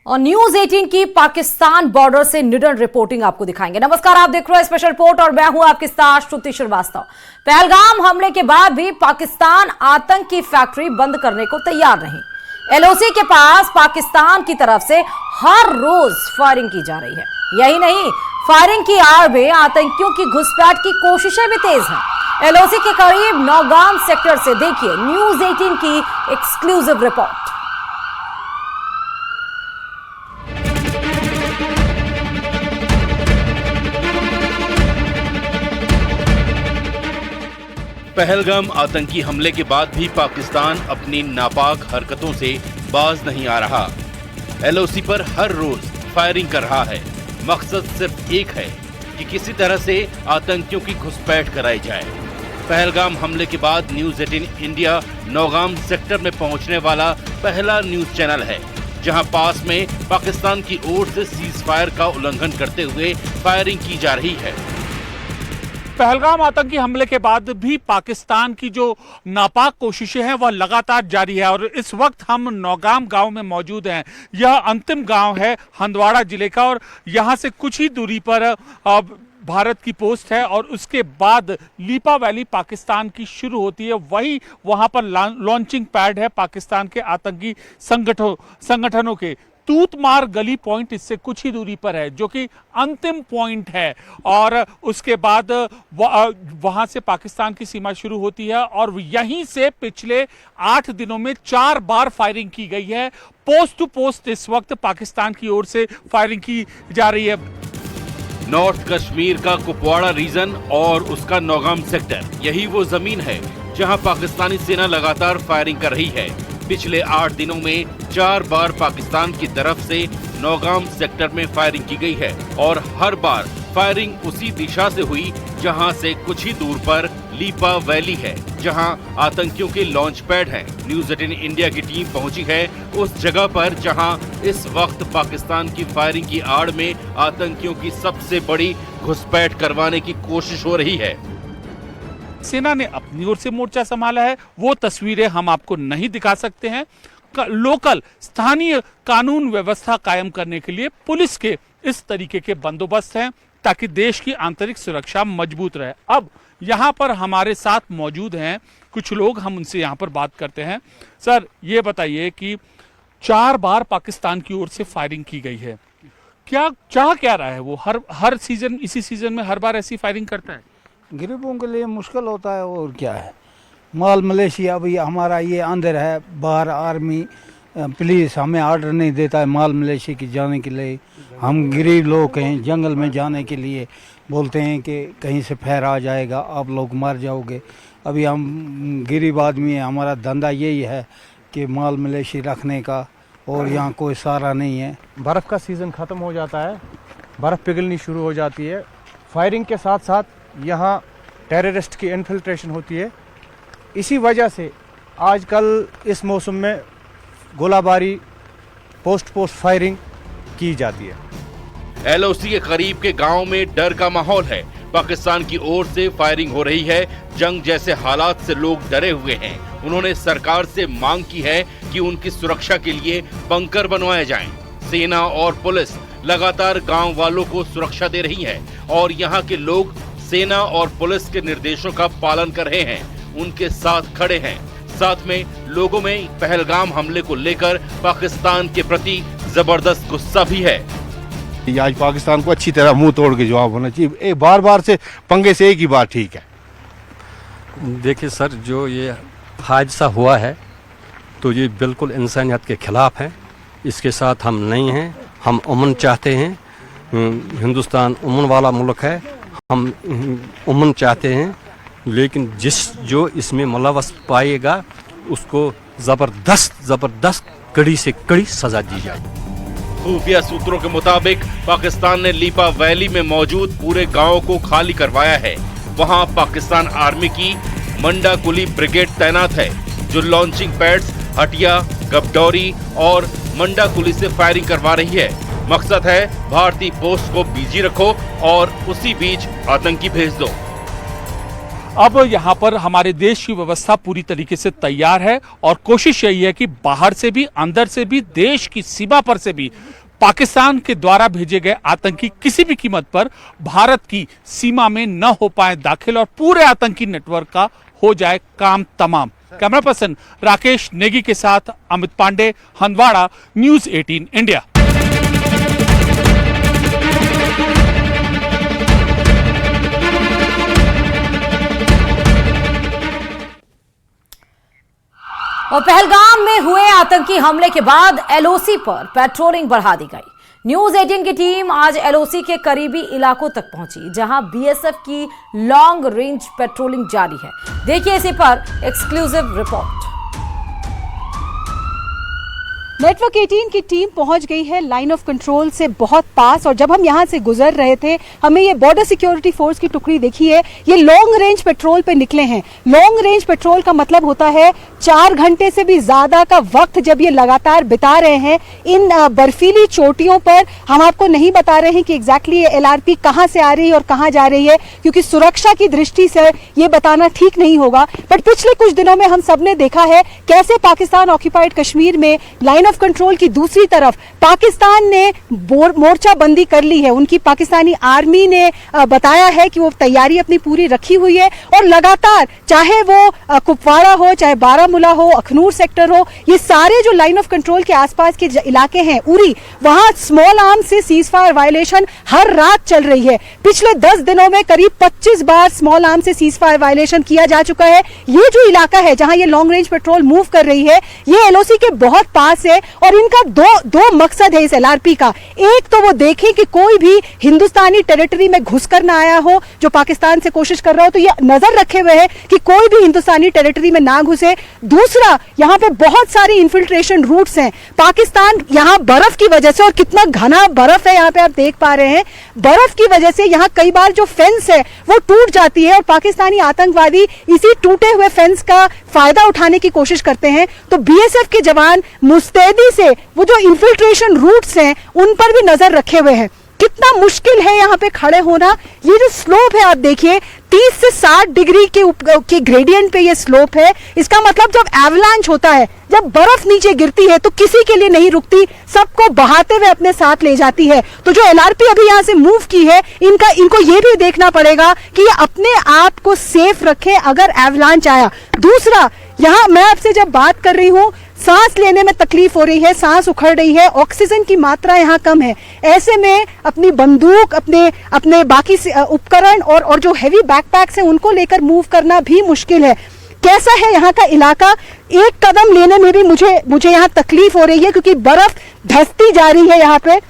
और न्यूज 18 की पाकिस्तान बॉर्डर से निडर रिपोर्टिंग आपको दिखाएंगे। नमस्कार, आप देख रहे हैं स्पेशल रिपोर्ट और मैं हूं आपके साथ श्रुति श्रीवास्तव। पहलगाम हमले के बाद भी पाकिस्तान आतंक की फैक्ट्री बंद करने को तैयार नहीं। एलओसी के पास पाकिस्तान की तरफ से हर रोज फायरिंग की जा रही है। यही नहीं, फायरिंग की आड़ में आतंकियों की घुसपैठ की कोशिशें भी तेज हैं। एलओसी के करीब नौगाम सेक्टर से देखिए न्यूज 18 की एक्सक्लूसिव रिपोर्ट। पहलगाम आतंकी हमले के बाद भी पाकिस्तान अपनी नापाक हरकतों से बाज नहीं आ रहा। एलओसी पर हर रोज फायरिंग कर रहा है। मकसद सिर्फ एक है कि किसी तरह से आतंकियों की घुसपैठ कराई जाए। पहलगाम हमले के बाद न्यूज 18 इंडिया नौगाम सेक्टर में पहुंचने वाला पहला न्यूज चैनल है, जहां पास में पाकिस्तान की ओर से सीज फायर का उल्लंघन करते हुए फायरिंग की जा रही है। पहलगाम आतंकी हमले के बाद भी पाकिस्तान की जो नापाक कोशिशें हैं वह लगातार जारी है और इस वक्त हम नौगाम गांव में मौजूद हैं। यह अंतिम गांव है हंदवाड़ा जिले का और यहां से कुछ ही दूरी पर भारत की पोस्ट है और उसके बाद लीपा वैली पाकिस्तान की शुरू होती है। वही वहां पर लॉन्चिंग पैड है पाकिस्तान के आतंकी संगठनों के। तूतमार गली पॉइंट इससे कुछ ही दूरी पर है, जो कि अंतिम पॉइंट है और उसके बाद वहां से पाकिस्तान की सीमा शुरू होती है और यहीं से पिछले 8 दिनों में 4 बार फायरिंग की गई है। पोस्ट टू पोस्ट इस वक्त पाकिस्तान की ओर से फायरिंग की जा रही है। नॉर्थ कश्मीर का कुपवाड़ा रीजन और उसका नौगाम सेक्टर, यही वो जमीन है जहां पाकिस्तानी सेना लगातार फायरिंग कर रही है। पिछले 8 दिनों में 4 बार पाकिस्तान की तरफ से नौगाम सेक्टर में फायरिंग की गई है और हर बार फायरिंग उसी दिशा से हुई जहां से कुछ ही दूर पर लीपा वैली है, जहां आतंकियों के लॉन्च पैड हैं। न्यूज 18 इंडिया की टीम पहुंची है उस जगह पर जहां इस वक्त पाकिस्तान की फायरिंग की आड़ में आतंकियों की सबसे बड़ी घुसपैठ करवाने की कोशिश हो रही है। सेना ने अपनी ओर से मोर्चा संभाला है, वो तस्वीरें हम आपको नहीं दिखा सकते हैं। लोकल स्थानीय कानून व्यवस्था कायम करने के लिए पुलिस के इस तरीके के बंदोबस्त हैं ताकि देश की आंतरिक सुरक्षा मजबूत रहे। अब यहाँ पर हमारे साथ मौजूद हैं कुछ लोग, हम उनसे यहाँ पर बात करते हैं। सर, ये बताइए कि 4 बार पाकिस्तान की ओर से फायरिंग की गई है, क्या चाह क्या रहा है वो? हर सीजन, इसी सीजन में हर बार ऐसी फायरिंग करता है? गरीबों के लिए मुश्किल होता है और क्या है। माल मलेशिया भी हमारा ये अंदर है, बाहर आर्मी पुलिस हमें ऑर्डर नहीं देता है माल मलेशिया की जाने के लिए। हम गरीब लोग हैं, जंगल में जाने के लिए बोलते हैं कि कहीं से फैर आ जाएगा, आप लोग मर जाओगे। अभी हम गरीब आदमी हैं, हमारा धंधा यही है कि माल मलेशिया रखने का और यहाँ कोई सहारा नहीं है। बर्फ़ का सीज़न ख़त्म हो जाता है, बर्फ़ पिघलनी शुरू हो जाती है। फायरिंग के साथ साथ यहाँ टेररिस्ट की इन्फिल्ट्रेशन होती है। इसी वजह से आजकल इस मौसम में गोलाबारी, पोस्ट फायरिंग की जाती है। एलओसी के करीब के गांव में डर का माहौल है। पाकिस्तान की ओर से फायरिंग हो रही है। जंग जैसे हालात से लोग डरे हुए हैं। उन्होंने सरकार से मांग की है कि उनकी सुरक्षा के लिए बंकर बनवाए जाएं। सेना और पुलिस लगातार गांव वालों को सुरक्षा दे रही है और यहाँ के लोग सेना और पुलिस के निर्देशों का पालन कर रहे हैं, उनके साथ खड़े हैं। साथ में लोगों में पहलगाम हमले को लेकर पाकिस्तान के प्रति जबरदस्त गुस्सा भी है। आज पाकिस्तान को अच्छी तरह मुंह तोड़ के जवाब होना चाहिए। एक बार से पंगे से एक ही बार ठीक है। देखिए सर, जो ये हादसा हुआ है तो ये बिल्कुल इंसानियत के खिलाफ है। इसके साथ हम नहीं हैं। हम अमन चाहते हैं। हिंदुस्तान अमन वाला मुल्क है, हम अमन चाहते हैं, लेकिन जो इसमें मुलव्वस पाएगा उसको जबरदस्त कड़ी से कड़ी सजा दी जाए। खुफिया सूत्रों के मुताबिक पाकिस्तान ने लीपा वैली में मौजूद पूरे गांव को खाली करवाया है। वहां पाकिस्तान आर्मी की मंडा कुली ब्रिगेड तैनात है, जो लॉन्चिंग पैड्स हटिया, गबडौरी और मंडा कुली से फायरिंग करवा रही है। मकसद है भारतीय पोस्ट को बिजी रखो और उसी बीच आतंकी भेज दो। अब यहाँ पर हमारे देश की व्यवस्था पूरी तरीके से तैयार है और कोशिश यही है कि बाहर से भी अंदर से भी देश की सीमा पर से भी पाकिस्तान के द्वारा भेजे गए आतंकी किसी भी कीमत पर भारत की सीमा में न हो पाए दाखिल और पूरे आतंकी नेटवर्क का हो जाए काम तमाम। कैमरा पर्सन राकेश नेगी के साथ अमित पांडे, हंदवाड़ा, न्यूज़ 18 इंडिया। और पहलगाम में हुए आतंकी हमले के बाद एलओसी पर पेट्रोलिंग बढ़ा दी गई। न्यूज़ 18 की टीम आज एलओसी के करीबी इलाकों तक पहुंची, जहां बीएसएफ की लॉन्ग रेंज पेट्रोलिंग जारी है। देखिए इसी पर एक्सक्लूसिव रिपोर्ट। नेटवर्क 18 की टीम पहुंच गई है लाइन ऑफ कंट्रोल से बहुत पास, और जब हम यहां से गुजर रहे थे हमें ये बॉर्डर सिक्योरिटी फोर्स की टुकड़ी देखी है, ये लॉन्ग रेंज पेट्रोल पे निकले हैं। लॉन्ग रेंज पेट्रोल का मतलब होता है 4 घंटे से भी ज्यादा का वक्त जब ये लगातार बिता रहे हैं इन बर्फीली चोटियों पर। हम आपको नहीं बता रहे हैं कि एग्जैक्टली ये एलआरपी कहां से आ रही है और कहां जा रही है, क्योंकि सुरक्षा की दृष्टि से ये बताना ठीक नहीं होगा। बट पिछले कुछ दिनों में हम सबने देखा है कैसे पाकिस्तान ऑक्यूपाइड कश्मीर में लाइन ऑफ कंट्रोल की दूसरी तरफ पाकिस्तान ने मोर्चाबंदी कर ली है। उनकी पाकिस्तानी आर्मी ने बताया है कि वो तैयारी अपनी पूरी रखी हुई है और लगातार, चाहे वो कुपवाड़ा हो, चाहे बारामूला हो, अखनूर सेक्टर हो, ये सारे जो लाइन ऑफ कंट्रोल के आसपास के इलाके हैं, उरी, वहां स्मॉल आर्म्स से सीज फायर वायलेशन हर रात चल रही है। पिछले 10 दिनों में करीब 25 बार स्मॉल आर्म से सीज फायर वायलेशन किया जा चुका है। ये जो इलाका है जहां ये लॉन्ग रेंज पेट्रोल मूव कर रही है, ये एलओसी के बहुत पास है और इनका दो मकसद है इस एलआरपी का। एक तो वो देखें कि कोई भी हिंदुस्तानी टेरिटरी में घुसकर ना आया हो जो पाकिस्तान से कोशिश कर रहा हो, तो ये नजर रखे हुए है कि कोई भी हिंदुस्तानी टेरिटरी में ना घुसे। दूसरा, यहाँ पे बहुत सारी इन्फिल्ट्रेशन रूट्स हैं। पाकिस्तान यहाँ बर्फ की वजह से, और कितना घना बर्फ है यहाँ पे आप देख पा रहे हैं, बर्फ की वजह से यहाँ कई बार जो फेंस है वो टूट जाती है और पाकिस्तानी आतंकवादी इसी टूटे हुए फेंस का फायदा उठाने की कोशिश करते हैं। तो बीएसएफ के जवान मुस्तैदी से वो जो इन्फिल्ट्रेशन रूट्स हैं उन पर भी नजर रखे हुए हैं। कितना मुश्किल है यहाँ पे खड़े होना। ये जो स्लोप है आप देखिए, 30 से 60 डिग्री के ग्रेडियंट पे ये स्लोप है। इसका मतलब जब एवलांच होता है, जब बर्फ नीचे गिरती है तो किसी के लिए नहीं रुकती, सबको बहाते हुए अपने साथ ले जाती है। तो जो एलआरपी अभी यहाँ से मूव की है, इनको ये भी देखना पड़ेगा कि ये अपने आप को सेफ रखें अगर एवलांच आया। दूसरा, यहाँ मैं आपसे जब बात कर रही हूँ, सांस लेने में तकलीफ हो रही है, सांस उखड़ रही है, ऑक्सीजन की मात्रा यहाँ कम है। ऐसे में अपनी बंदूक, अपने बाकी उपकरण और जो हैवी बैकपैक्स हैं उनको लेकर मूव करना भी मुश्किल है। कैसा है यहाँ का इलाका, एक कदम लेने में भी मुझे यहाँ तकलीफ हो रही है क्योंकि बर्फ धंसती जा रही है यहाँ पे।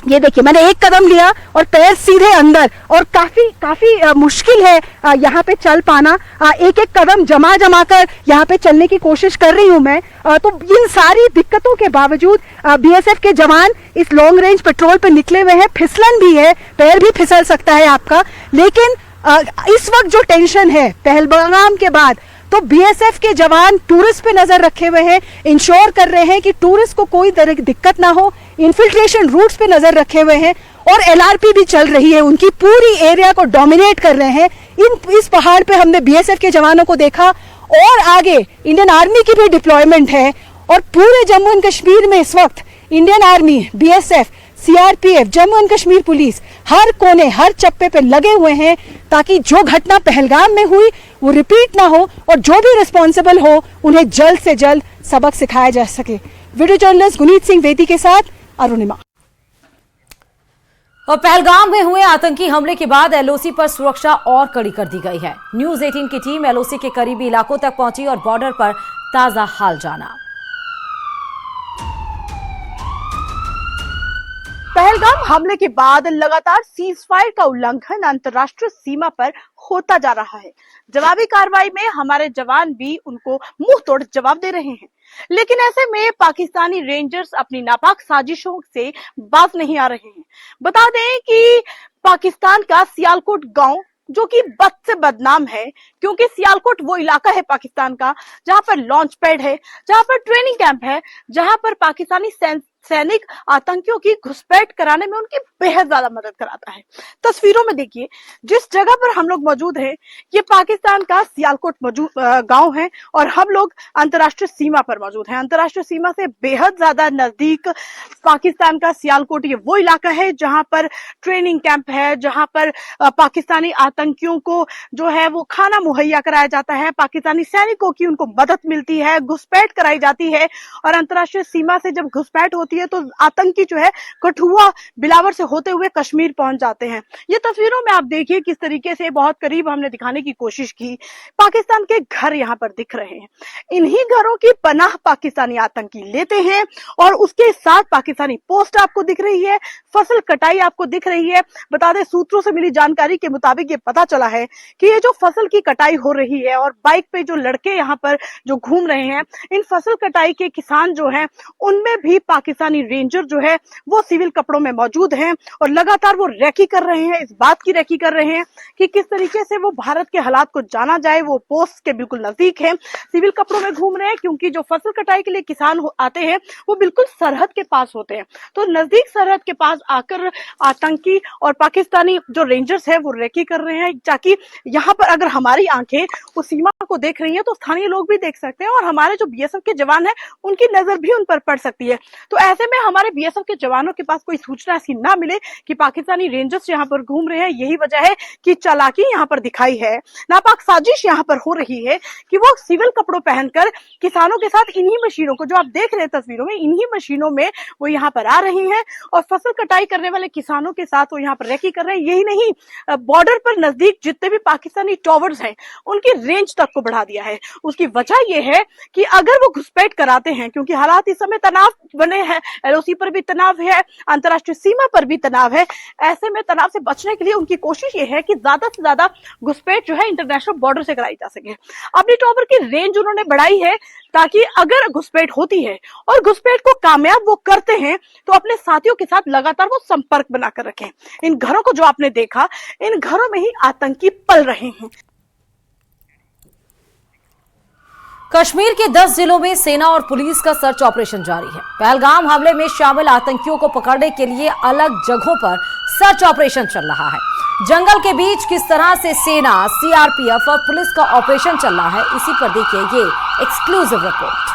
ये देखिए, मैंने एक कदम लिया और पैर सीधे अंदर, और काफी मुश्किल है यहाँ पे चल पाना। एक कदम जमा कर यहाँ पे चलने की कोशिश कर रही हूँ मैं। तो इन सारी दिक्कतों के बावजूद बीएसएफ के जवान इस लॉन्ग रेंज पेट्रोल पे निकले हुए हैं। फिसलन भी है, पैर भी फिसल सकता है आपका, लेकिन इस वक्त जो टेंशन है पहलगाम के बाद, तो बीएसएफ के जवान टूरिस्ट पे नजर रखे हुए हैं, इंश्योर कर रहे हैं कि टूरिस्ट को कोई तरह की दिक्कत ना हो। इन्फिल्ट्रेशन रूट्स पे नजर रखे हुए हैं और एलआरपी भी चल रही है, उनकी पूरी एरिया को डोमिनेट कर रहे हैं। इस पहाड़ पे हमने बीएसएफ के जवानों को देखा और आगे इंडियन आर्मी की भी डिप्लॉयमेंट है। और पूरे जम्मू एंड कश्मीर में इस वक्त Indian army, BSF, CRPF, Jammu and Kashmir police हर कोने, हर चप्पे पे लगे हुए हैं ताकि जो घटना पहलगाम में हुई वो रिपीट ना हो और जो भी रिस्पॉन्सिबल हो उन्हें जल्द से जल्द सबक सिखाया जा सके। वीडियो जर्नलिस्ट गुनीत सिंह वेदी के साथ अरुणिमा। और पहलगाम में हुए आतंकी हमले के बाद एलओसी पर सुरक्षा और कड़ी कर दी गई है। न्यूज़ 18 की टीम एलओसी के करीबी इलाकों तक पहुंची और बॉर्डर पर ताजा हाल जाना। पहलगाम हमले के बाद लगातार सीज फायर का उल्लंघन अंतर्राष्ट्रीय सीमा पर होता जा रहा है। जवाबी कार्रवाई में हमारे जवान भी उनको मुंह तोड़ जवाब दे रहे हैं, लेकिन ऐसे में पाकिस्तानी रेंजर्स अपनी नापाक साजिशों से बाज नहीं आ रहे हैं। बता दें कि पाकिस्तान का सियालकोट गांव, जो कि बद से बदनाम है, क्योंकि सियालकोट वो इलाका है पाकिस्तान का जहां पर लॉन्च पैड है, जहां पर ट्रेनिंग कैंप है, जहां पर पाकिस्तानी सैनिक आतंकियों की घुसपैठ कराने में उनकी बेहद ज्यादा मदद कराता है। तस्वीरों में देखिए, जिस जगह पर हम लोग मौजूद हैं, ये पाकिस्तान का सियालकोट गांव है और हम लोग अंतर्राष्ट्रीय सीमा पर मौजूद हैं। अंतर्राष्ट्रीय सीमा से बेहद ज्यादा नजदीक पाकिस्तान का सियालकोट ये वो इलाका है जहां पर ट्रेनिंग कैंप है, जहां पर पाकिस्तानी आतंकियों को जो है वो खाना मुहैया कराया जाता है, पाकिस्तानी सैनिकों की उनको मदद मिलती है, घुसपैठ कराई जाती है। और अंतर्राष्ट्रीय सीमा से जब घुसपैठ होती है तो आतंकी जो है कठुआ बिलावर से होते हुए कश्मीर पहुंच जाते हैं। ये तस्वीरों में आप देखिए किस तरीके से बहुत करीब हमने दिखाने की कोशिश की। पाकिस्तान के घर यहाँ पर दिख रहे हैं, इन्हीं घरों की पनाह पाकिस्तानी आतंकी लेते हैं और उसके साथ पाकिस्तानी पोस्ट आपको दिख रही है, फसल कटाई आपको दिख रही है। बता दें, सूत्रों से मिली जानकारी के मुताबिक ये पता चला है कि ये जो फसल की कटाई हो रही है और बाइक पे जो लड़के यहाँ पर जो घूम रहे हैं, इन फसल कटाई के किसान जो हैं उनमें भी पाकिस्तानी रेंजर जो है वो सिविल कपड़ों में मौजूद हैं और लगातार वो रैकी कर रहे हैं, इस बात की रैकी कर रहे हैं कि किस तरीके से वो भारत के हालात को जाना जाए। वो पोस्ट के बिल्कुल नजदीक है, सिविल कपड़ों में घूम रहे हैं, क्योंकि जो फसल कटाई के लिए किसान आते हैं वो बिल्कुल सरहद के पास होते हैं। तो नजदीक सरहद के पास आकर आतंकी और पाकिस्तानी जो रेंजर्स है वो रैकी कर रहे हैं, ताकि यहाँ पर अगर हमारी आंखें उस सीमा को देख रही हैं तो स्थानीय लोग भी देख सकते हैं और हमारे जो बीएसएफ के जवान हैं उनकी नजर भी उन पर पड़ सकती है। तो ऐसे में हमारे बीएसएफ के जवानों के पास कोई सूचना ऐसी ना मिले कि पाकिस्तानी रेंजर्स यहाँ पर घूम रहे हैं, यही वजह है कि चालाकी यहाँ पर दिखाई है, नापाक साजिश यहाँ पर हो रही है कि वो सिविल कपड़ों पहनकर किसानों के साथ इन्हीं मशीनों को, जो आप देख रहे हैं तस्वीरों में, इन्हीं मशीनों में वो यहाँ पर आ रही हैं और फसल कटाई करने वाले किसानों के साथ वो यहाँ पर रैकी कर रहे हैं। यही नहीं, बॉर्डर पर नजदीक जितने भी पाकिस्तानी टावर्स हैं उनकी रेंज तक को बढ़ा दिया है। उसकी वजह यह है कि अगर वो घुसपैठ कराते हैं, क्योंकि हालात इस समय तनाव बने हैं, एलओसी पर भी तनाव है, अंतर्राष्ट्रीय सीमा पर भी तनाव है, ऐसे में तनाव से बचने के लिए उनकी कोशिश ये है कि ज्यादा से ज्यादा घुसपैठ जो है इंटरनेशनल बॉर्डर से कराई जा सके। अपनी टावर की रेंज उन्होंने बढ़ाई है ताकि अगर घुसपैठ होती है और घुसपैठ को कामयाब वो करते हैं तो अपने साथियों के साथ लगातार वो संपर्क बनाकर रखें। इन घरों को जो आपने देखा, इन घरों में ही आतंकी पल रहे हैं। कश्मीर के 10 जिलों में सेना और पुलिस का सर्च ऑपरेशन जारी है। पहलगाम हमले में शामिल आतंकियों को पकड़ने के लिए अलग जगहों पर सर्च ऑपरेशन चल रहा है। जंगल के बीच किस तरह से सेना, सीआरपीएफ और पुलिस का ऑपरेशन चल रहा है, इसी पर देखिए ये एक्सक्लूसिव रिपोर्ट।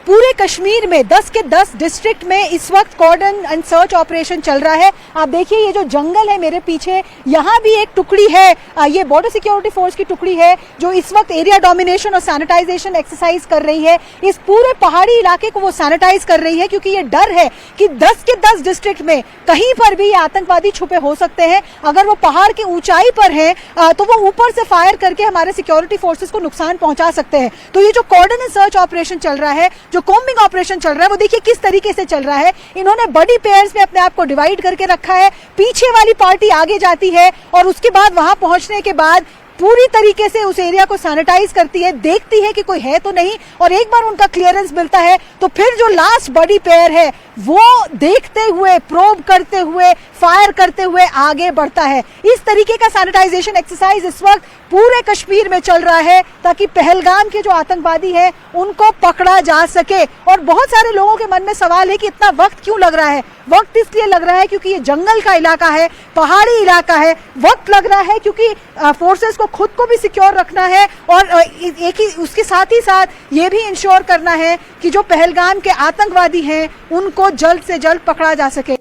पूरे कश्मीर में 10 के 10 डिस्ट्रिक्ट में इस वक्त कॉर्डन एंड सर्च ऑपरेशन चल रहा है। आप देखिए ये जो जंगल है मेरे पीछे, यहाँ भी एक टुकड़ी है, ये बॉर्डर सिक्योरिटी फोर्स की टुकड़ी है जो इस वक्त एरिया डोमिनेशन और सैनिटाइजेशन एक्सरसाइज कर रही है। इस पूरे पहाड़ी इलाके को वो सैनिटाइज कर रही है क्योंकि ये डर है कि 10 के 10 डिस्ट्रिक्ट में कहीं पर भी आतंकवादी छुपे हो सकते हैं। अगर वो पहाड़ की ऊंचाई पर है तो वो ऊपर से फायर करके हमारे सिक्योरिटी फोर्सेस को नुकसान पहुंचा सकते हैं। तो ये जो कॉर्डन एंड सर्च ऑपरेशन चल रहा है, जो कॉम्बिंग ऑपरेशन चल रहा है, वो देखिए किस तरीके से चल रहा है। इन्होंने बड़ी पेयर्स में अपने आप को डिवाइड करके रखा है। पीछे वाली पार्टी आगे जाती है और उसके बाद वहां पहुंचने के बाद पूरी तरीके से उस एरिया को सैनिटाइज करती है, देखती है कि कोई है तो नहीं, और एक बार उनका क्लियरेंस मिलता है तो फिर जो लास्ट बड़ी पेयर है वो देखते हुए, प्रोब करते हुए, फायर करते हुए आगे बढ़ता है। इस तरीके का सैनिटाइजेशन एक्सरसाइज इस वक्त पूरे कश्मीर में चल रहा है ताकि पहलगाम के जो आतंकवादी हैं उनको पकड़ा जा सके। और बहुत सारे लोगों के मन में सवाल है कि इतना वक्त क्यों लग रहा है। वक्त इसलिए लग रहा है क्योंकि ये जंगल का इलाका है, पहाड़ी इलाका है। वक्त लग रहा है क्योंकि फोर्सेस को खुद को भी सिक्योर रखना है और एक ही उसके साथ ही साथ ये भी इंश्योर करना है कि जो पहलगाम के आतंकवादी हैं उनको जल्द से जल्द पकड़ा जा सके।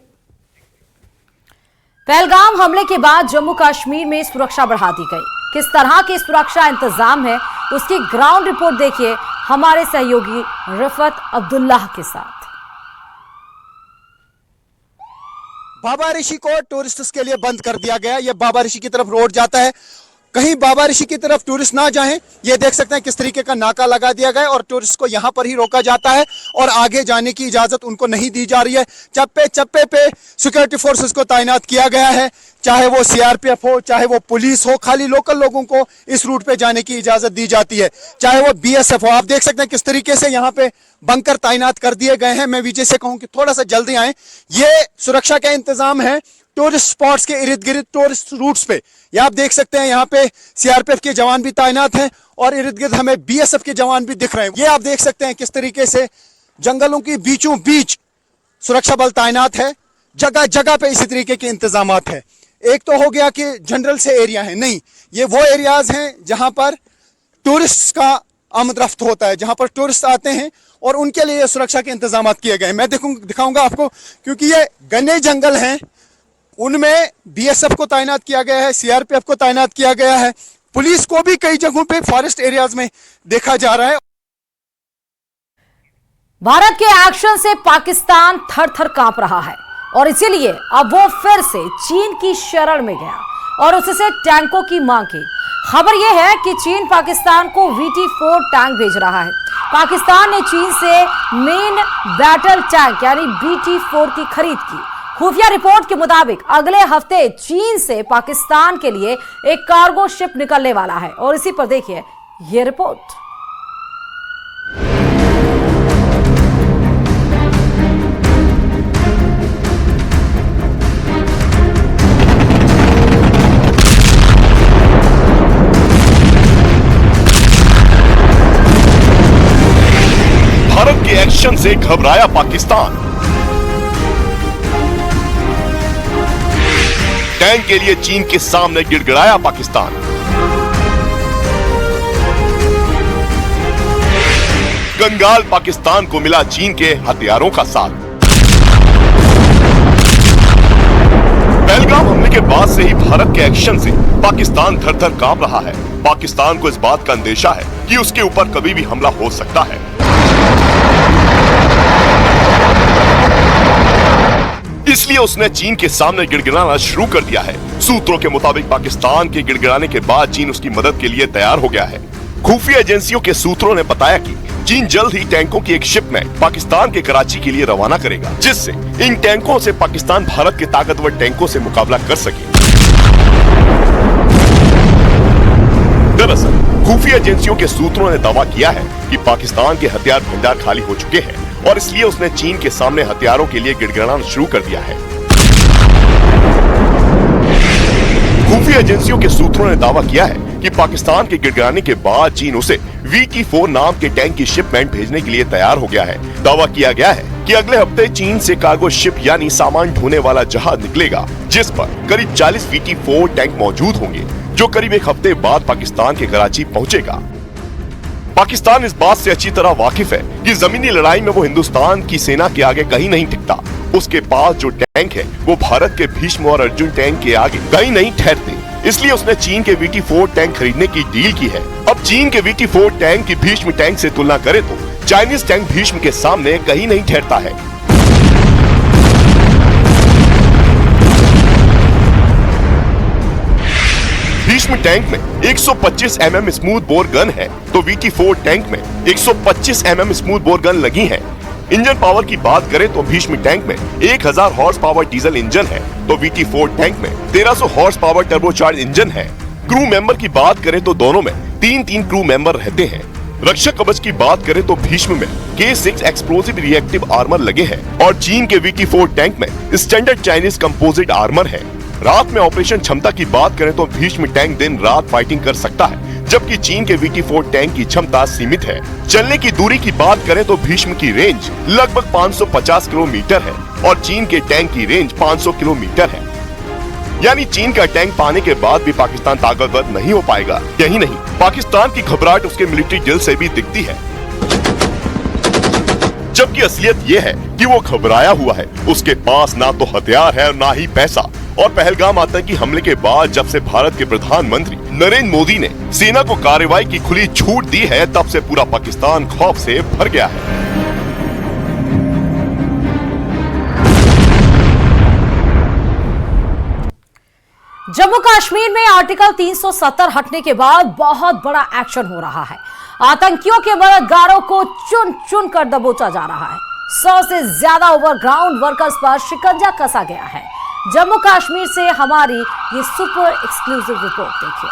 पहलगाम हमले के बाद जम्मू कश्मीर में सुरक्षा बढ़ा दी गई। किस तरह के सुरक्षा इंतजाम है उसकी ग्राउंड रिपोर्ट देखिए हमारे सहयोगी रफत अब्दुल्लाह के साथ। बाबा ऋषि को टूरिस्ट्स के लिए बंद कर दिया गया। ये बाबा ऋषि की तरफ रोड जाता है, कहीं बाबा ऋषि की तरफ टूरिस्ट ना जाएं, ये देख सकते हैं किस तरीके का नाका लगा दिया गया और टूरिस्ट को यहाँ पर ही रोका जाता है और आगे जाने की इजाजत उनको नहीं दी जा रही है। चप्पे चप्पे पे सिक्योरिटी फोर्सेस को तैनात किया गया है, चाहे वो सीआरपीएफ हो, चाहे वो पुलिस हो। खाली लोकल लोगों को इस रूट पे जाने की इजाजत दी जाती है, चाहे वो बीएसएफ हो। आप देख सकते हैं किस तरीके से यहाँ पे बंकर तैनात कर दिए गए हैं। मैं विजय से कहूं कि थोड़ा सा जल्दी आए। ये सुरक्षा का इंतजाम है टूरिस्ट स्पॉट्स के इर्द गिर्द, टूरिस्ट रूट्स पे। ये आप देख सकते हैं, यहाँ पे सीआरपीएफ के जवान भी तैनात हैं और इर्द गिर्द हमें बीएसएफ के जवान भी दिख रहे हैं। ये आप देख सकते हैं किस तरीके से जंगलों की बीचों बीच सुरक्षा बल तैनात है। जगह जगह पे इसी तरीके के इंतजामात है। एक तो हो गया कि जनरल से एरिया है, नहीं, ये वो एरियाज हैं जहां पर टूरिस्ट का आमद रफ्त होता है, जहां पर टूरिस्ट आते हैं और उनके लिए सुरक्षा के इंतजाम किए गए। मैं दिखाऊंगा आपको, क्योंकि ये घने जंगल हैं, उनमें बीएसएफ को तैनात किया गया है, सीआरपीएफ को तैनात किया गया है, पुलिस को भी कई जगहों पे फॉरेस्ट एरियाज में देखा जा रहा है। भारत के एक्शन से पाकिस्तान थर थर कांप रहा है और इसीलिए अब वो फिर से चीन की शरण में गया और उससे टैंकों की मांग की। खबर यह है कि चीन पाकिस्तान को VT-4 टैंक भेज रहा है। पाकिस्तान ने चीन से मेन बैटल टैंक यानी BT-4 की खरीद की। खुफिया रिपोर्ट के मुताबिक अगले हफ्ते चीन से पाकिस्तान के लिए एक कार्गो शिप निकलने वाला है और इसी पर देखिए ये रिपोर्ट। भारत के एक्शन से घबराया पाकिस्तान। टैंक के लिए चीन के सामने गिड़गिड़ाया पाकिस्तान। कंगाल पाकिस्तान को मिला चीन के हथियारों का साथ। पहलगाम हमले के बाद से ही भारत के एक्शन से पाकिस्तान थर थर कांप रहा है। पाकिस्तान को इस बात का अंदेशा है कि उसके ऊपर कभी भी हमला हो सकता है। इसलिए उसने चीन के सामने गिड़गिड़ाना शुरू कर दिया है। सूत्रों के मुताबिक पाकिस्तान के गिड़गिड़ाने के बाद चीन उसकी मदद के लिए तैयार हो गया है। खुफिया एजेंसियों के सूत्रों ने बताया कि चीन जल्द ही टैंकों की एक शिप में पाकिस्तान के कराची के लिए रवाना करेगा, जिससे इन टैंकों से पाकिस्तान भारत के ताकतवर टैंकों से मुकाबला कर सके। दरअसल खुफिया एजेंसियों के सूत्रों ने दावा किया है कि पाकिस्तान के हथियार भंडार खाली हो चुके हैं और इसलिए उसने चीन के सामने हथियारों के लिए गिड़गिड़ाना शुरू कर दिया है। खुफिया एजेंसियों के सूत्रों ने दावा किया है कि पाकिस्तान के गिड़गिड़ाने के बाद चीन उसे VT-4 नाम के टैंक की शिपमेंट भेजने के लिए तैयार हो गया है। दावा किया गया है कि अगले हफ्ते चीन से कार्गो शिप यानी सामान ढोने वाला जहाज निकलेगा, जिस पर करीब 40 VT-4 टैंक मौजूद होंगे, जो करीब एक हफ्ते बाद पाकिस्तान के कराची पहुंचेगा। पाकिस्तान इस बात से अच्छी तरह वाकिफ है कि जमीनी लड़ाई में वो हिंदुस्तान की सेना के आगे कहीं नहीं टिकता। उसके पास जो टैंक है वो भारत के भीष्म और अर्जुन टैंक के आगे कहीं नहीं ठहरते। इसलिए उसने चीन के VT-4 टैंक खरीदने की डील की है। अब चीन के VT-4 टैंक की भीष्म टैंक से तुलना करें तो चाइनीज टैंक भीष्म के सामने कहीं नहीं ठहरता है। भीष्म टैंक में 125 mm स्मूथ बोर गन है तो VT-4 टैंक में 125 mm स्मूथ बोर गन लगी है। इंजन पावर की बात करें तो भीष्म टैंक में 1000 हॉर्स पावर डीजल इंजन है तो VT-4 टैंक में 1300 हॉर्स पावर टर्बोचार्ज इंजन है। क्रू मेंबर की बात करें तो दोनों में 3-3 क्रू मेंबर रहते हैं। रक्षा कवच की बात करें तो भीष्म में K6 एक्सप्लोसिव रिएक्टिव आर्मर लगे हैं और चीन के VT-4 टैंक में स्टैंडर्ड चाइनीज कंपोजिट आर्मर है। रात में ऑपरेशन क्षमता की बात करें तो भीष्म टैंक दिन रात फाइटिंग कर सकता है, जबकि चीन के VT-4 टैंक की क्षमता सीमित है। चलने की दूरी की बात करें तो भीष्म की रेंज लगभग 550 किलोमीटर है और चीन के टैंक की रेंज 500 किलोमीटर है। यानी चीन का टैंक पाने के बाद भी पाकिस्तान ताकतवर नहीं हो पाएगा। यही नहीं, पाकिस्तान की घबराहट उसके मिलिट्री ड्रिल से भी दिखती है, जबकि असलियत ये है कि वो घबराया हुआ है। उसके पास ना तो हथियार है और ना ही पैसा। और पहलगाम आतंकी हमले के बाद जब से भारत के प्रधानमंत्री नरेंद्र मोदी ने सेना को कार्रवाई की खुली छूट दी है, तब से पूरा पाकिस्तान खौफ से भर गया है। जम्मू कश्मीर में आर्टिकल 370 हटने के बाद बहुत बड़ा एक्शन हो रहा है। आतंकियों के मददगारों को चुन चुन कर दबोचा जा रहा है। 100 से ज्यादा ओवरग्राउंड वर्कर्स पर शिकंजा कसा गया है। जम्मू कश्मीर से हमारी ये सुपर एक्सक्लूसिव रिपोर्ट देखिए।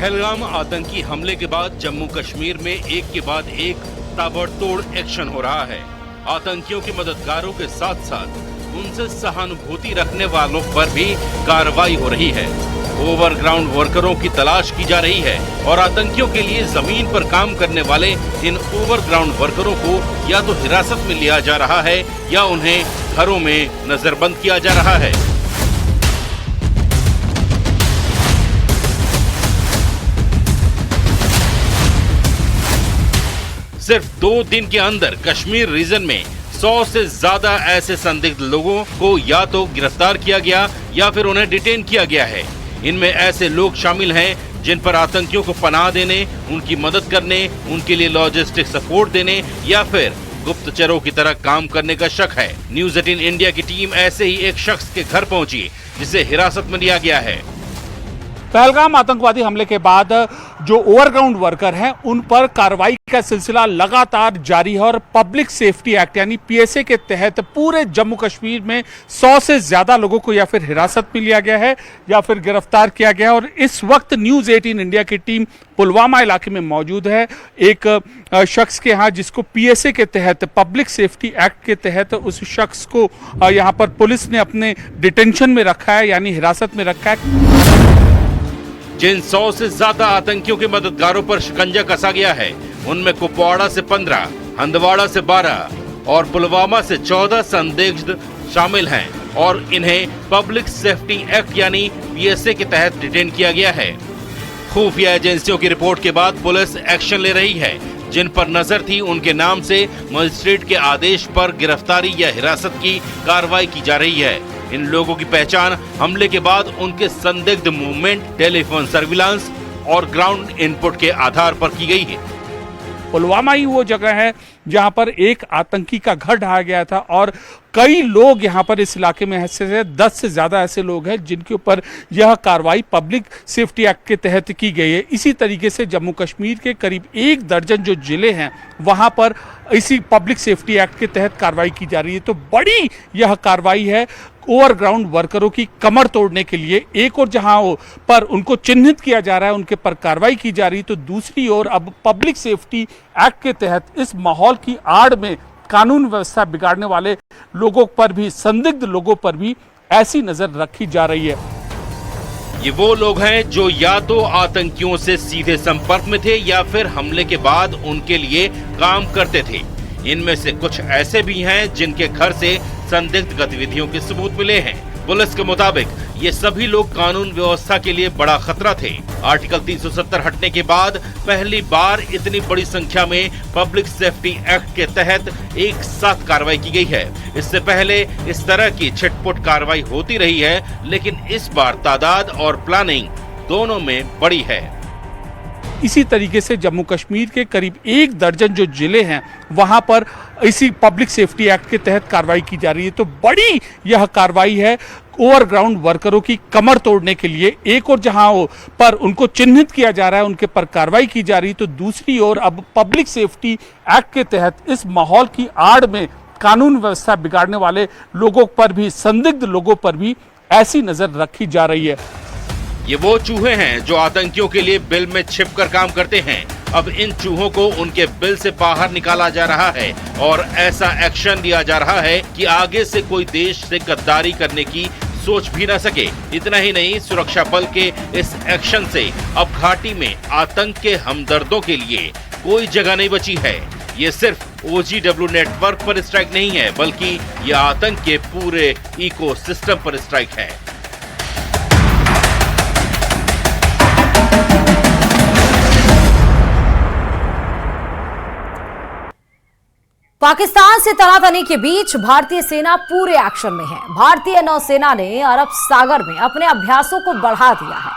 पहलगाम आतंकी हमले के बाद जम्मू कश्मीर में एक के बाद एक ताबड़तोड़ एक्शन हो रहा है। आतंकियों के मददगारों के साथ साथ उनसे सहानुभूति रखने वालों पर भी कार्रवाई हो रही है। ओवरग्राउंड वर्करों की तलाश की जा रही है और आतंकियों के लिए जमीन पर काम करने वाले इन ओवरग्राउंड वर्करों को या तो हिरासत में लिया जा रहा है या उन्हें घरों में नजरबंद किया जा रहा है। सिर्फ 2 दिन के अंदर कश्मीर रीजन में 100 से ज्यादा ऐसे संदिग्ध लोगों को या तो गिरफ्तार किया गया या फिर उन्हें डिटेन किया गया है। इनमें ऐसे लोग शामिल हैं जिन पर आतंकियों को पनाह देने, उनकी मदद करने, उनके लिए लॉजिस्टिक सपोर्ट देने या फिर गुप्तचरों की तरह काम करने का शक है। न्यूज़ 18 इंडिया की टीम ऐसे ही एक शख्स के घर पहुंची जिसे हिरासत में लिया गया है। पहलगाम आतंकवादी हमले के बाद जो ओवरग्राउंड वर्कर हैं उन पर कार्रवाई का सिलसिला लगातार जारी है और पब्लिक सेफ्टी एक्ट यानी पीएसए के तहत पूरे जम्मू कश्मीर में 100 से ज्यादा लोगों को या फिर हिरासत में लिया गया है या फिर गिरफ्तार किया गया है। और इस वक्त न्यूज़ 18 इंडिया की टीम पुलवामा इलाके में मौजूद है एक शख्स के यहाँ जिसको पीएसए के तहत पब्लिक सेफ्टी एक्ट के तहत उस शख्स को यहाँ पर पुलिस ने अपने डिटेंशन में रखा है यानी हिरासत में रखा है। जिन 100 से ज्यादा आतंकियों के मददगारों पर शिकंजा कसा गया है उनमें कुपवाड़ा से 15, हंदवाड़ा से 12 और पुलवामा से 14 संदिग्ध शामिल हैं और इन्हें पब्लिक सेफ्टी एक्ट यानी पीएसए के तहत डिटेन किया गया है। खुफिया एजेंसियों की रिपोर्ट के बाद पुलिस एक्शन ले रही है। जिन पर नजर थी उनके नाम से मजिस्ट्रेट के आदेश पर गिरफ्तारी या हिरासत की कार्रवाई की जा रही है। इन लोगों की पहचान हमले के बाद उनके संदिग्ध मूवमेंट, टेलीफोन सर्विलांस और ग्राउंड इनपुट के आधार पर की गई है। पुलवामा ही वो जगह है जहां पर एक आतंकी का घर ढाया गया था और कई लोग यहां पर इस इलाके में ऐसे 10 से ज्यादा ऐसे लोग हैं जिनके ऊपर यह कार्रवाई पब्लिक सेफ्टी एक्ट के तहत की गई है। इसी तरीके से जम्मू कश्मीर के करीब 1 दर्जन जो जिले हैं वहां पर इसी पब्लिक सेफ्टी एक्ट के तहत कार्रवाई की जा रही है। तो बड़ी यह कार्रवाई है ओवरग्राउंड वर्करों की कमर तोड़ने के लिए। एक और जहां पर उनको चिन्हित किया जा रहा है, उनके पर कार्रवाई की जा रही है, तो दूसरी ओर अब पब्लिक सेफ्टी एक्ट के तहत इस माहौल की आड़ में कानून व्यवस्था बिगाड़ने वाले लोगों पर भी, संदिग्ध लोगों पर भी ऐसी नजर रखी जा रही है। ये वो लोग हैं जो या तो आतंकियों से सीधे संपर्क में थे या फिर हमले के बाद उनके लिए काम करते थे। इनमें से कुछ ऐसे भी हैं जिनके घर से संदिग्ध गतिविधियों के सबूत मिले हैं। पुलिस के मुताबिक ये सभी लोग कानून व्यवस्था के लिए बड़ा खतरा थे। आर्टिकल 370 हटने के बाद पहली बार इतनी बड़ी संख्या में पब्लिक सेफ्टी एक्ट के तहत एक साथ कार्रवाई की गई है। इससे पहले इस तरह की छिटपुट कार्रवाई होती रही है, लेकिन इस बार तादाद और प्लानिंग दोनों में बड़ी है। इसी तरीके से जम्मू कश्मीर के करीब 1 दर्जन जो जिले हैं वहां पर इसी पब्लिक सेफ्टी एक्ट के तहत कार्रवाई की जा रही है। तो बड़ी यह कार्रवाई है ओवरग्राउंड वर्करों की कमर तोड़ने के लिए। एक और जहां पर उनको चिन्हित किया जा रहा है, उनके पर कार्रवाई की जा रही है, तो दूसरी ओर अब पब्लिक सेफ्टी एक्ट के तहत इस माहौल की आड़ में कानून व्यवस्था बिगाड़ने वाले लोगों पर भी, संदिग्ध लोगों पर भी ऐसी नजर रखी जा रही है। ये वो चूहे हैं जो आतंकियों के लिए बिल में छिपकर काम करते हैं। अब इन चूहों को उनके बिल से बाहर निकाला जा रहा है और ऐसा एक्शन लिया जा रहा है कि आगे से कोई देश से गद्दारी करने की सोच भी न सके। इतना ही नहीं, सुरक्षा बल के इस एक्शन से अब घाटी में आतंक के हमदर्दों के लिए कोई जगह नहीं बची है। ये सिर्फ OGW नेटवर्क पर स्ट्राइक नहीं है, बल्कि यह आतंक के पूरे इकोसिस्टम पर स्ट्राइक है। पाकिस्तान से तनातनी के बीच भारतीय सेना पूरे एक्शन में है। भारतीय नौसेना ने अरब सागर में अपने अभ्यासों को बढ़ा दिया है।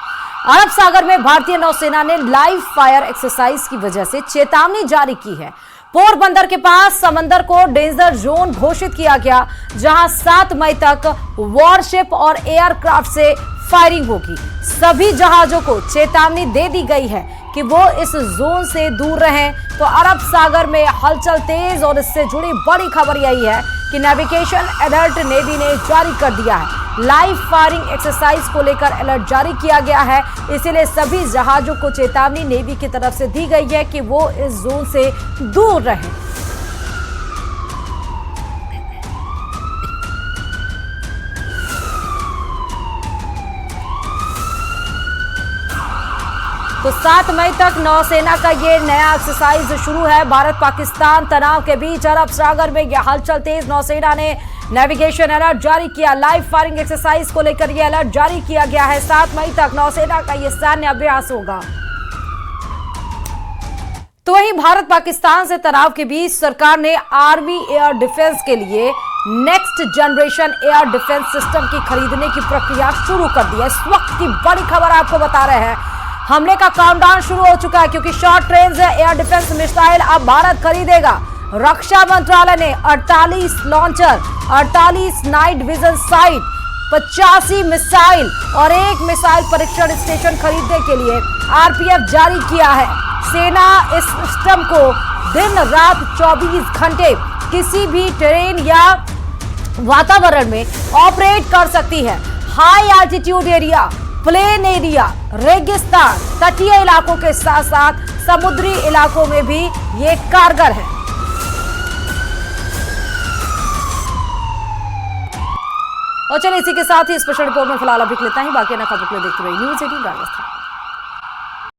अरब सागर में भारतीय नौसेना ने लाइव फायर एक्सरसाइज की वजह से चेतावनी जारी की है। पोरबंदर के पास समंदर को डेंजर जोन घोषित किया गया, जहां 7 मई तक वॉरशिप और एयरक्राफ्ट से फायरिंग होगी। सभी जहाजों को चेतावनी दे दी गई है कि वो इस जोन से दूर रहें। तो अरब सागर में हलचल तेज और इससे जुड़ी बड़ी खबर यही है कि नेविगेशन अलर्ट नेवी ने जारी कर दिया है। लाइव फायरिंग एक्सरसाइज को लेकर अलर्ट जारी किया गया है, इसीलिए सभी जहाजों को चेतावनी नेवी की तरफ से दी गई है कि वो इस जोन से दूर रहें। तो 7 मई तक नौसेना का ये नया एक्सरसाइज शुरू है। भारत पाकिस्तान तनाव के बीच अरब सागर में यह हलचल तेज। नौसेना ने नेविगेशन अलर्ट जारी किया। लाइव फायरिंग एक्सरसाइज को लेकर यह अलर्ट जारी किया गया है। 7 मई तक नौसेना का यह सैन्य अभ्यास होगा। तो वहीं भारत पाकिस्तान से तनाव के बीच सरकार ने आर्मी एयर डिफेंस के लिए next generation air defence system की खरीदने की प्रक्रिया शुरू कर दी है। इस वक्त की बड़ी खबर आपको बता रहे हैं, हमले का काउंटडाउन शुरू हो चुका है क्योंकि short range air defence missile अब भारत खरीदेगा। रक्षा मंत्रालय ने 48 launcher, 48 night vision site, 85 missile और 1 मिसाइल परीक्षण स्टेशन खरीदने के लिए आरपीएफ जारी किया है। सेना इस सिस्टम को दिन रात 24 घंटे किसी भी टेरेन या वातावरण में ऑपरेट कर सकती है। High altitude area, plain area, रेगिस्तान, तटीय इलाकों के साथ साथ समुद्री इलाकों में भी ये कारगर है। और चलिए इसी के साथ ही स्पेशल रिपोर्ट में फिलहाल अभी इतना ही। बाकी ना खबर के लिए देखते रहिए न्यूज़ 18 राजस्थान।